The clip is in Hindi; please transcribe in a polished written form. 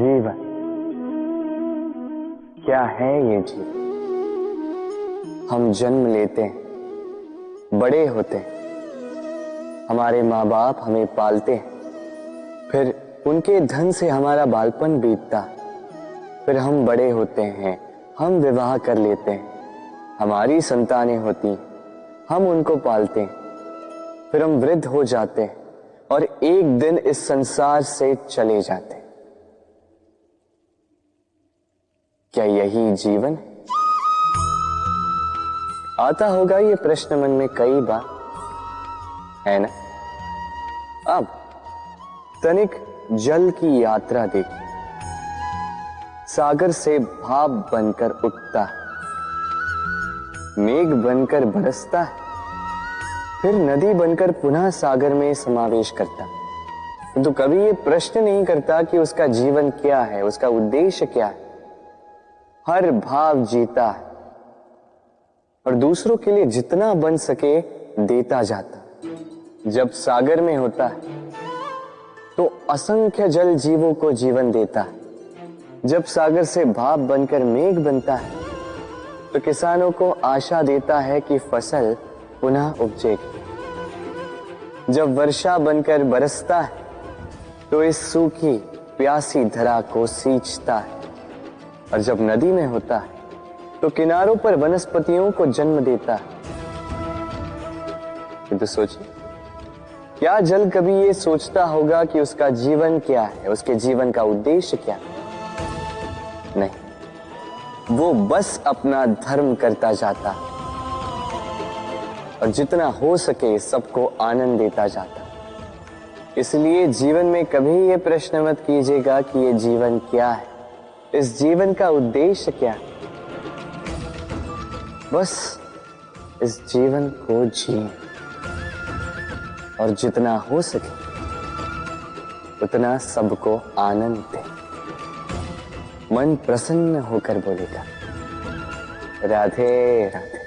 जीवन क्या है ये जीवन? हम जन्म लेते हैं, बड़े होते हैं, हमारे माँ बाप हमें पालते हैं, फिर उनके धन से हमारा बालपन बीतता, फिर हम बड़े होते हैं, हम विवाह कर लेते हैं, हमारी संतानें होती, हम उनको पालते हैं, फिर हम वृद्ध हो जाते हैं और एक दिन इस संसार से चले जाते हैं। क्या यही जीवन है? आता होगा ये प्रश्न मन में कई बार, है ना? अब तनिक जल की यात्रा देखिए। सागर से भाप बनकर उठता है, मेघ बनकर बरसता है, फिर नदी बनकर पुनः सागर में समावेश करता है। तो कभी ये प्रश्न नहीं करता कि उसका जीवन क्या है, उसका उद्देश्य क्या है। हर भाव जीता है और दूसरों के लिए जितना बन सके देता जाता। जब सागर में होता है तो असंख्य जल जीवों को जीवन देता है। जब सागर से भाप बनकर मेघ बनता है तो किसानों को आशा देता है कि फसल पुनः उपजेगी। जब वर्षा बनकर बरसता है तो इस सूखी प्यासी धरा को सींचता है। और जब नदी में होता है तो किनारों पर वनस्पतियों को जन्म देता है। तो सोचिए, क्या जल कभी ये सोचता होगा कि उसका जीवन क्या है, उसके जीवन का उद्देश्य क्या है? नहीं, वो बस अपना धर्म करता जाता और जितना हो सके सबको आनंद देता जाता। इसलिए जीवन में कभी ये प्रश्न मत कीजिएगा कि ये जीवन क्या है, इस जीवन का उद्देश्य क्या है। बस इस जीवन को जिए और जितना हो सके उतना सबको आनंद दे। मन प्रसन्न होकर बोलेगा, राधे राधे।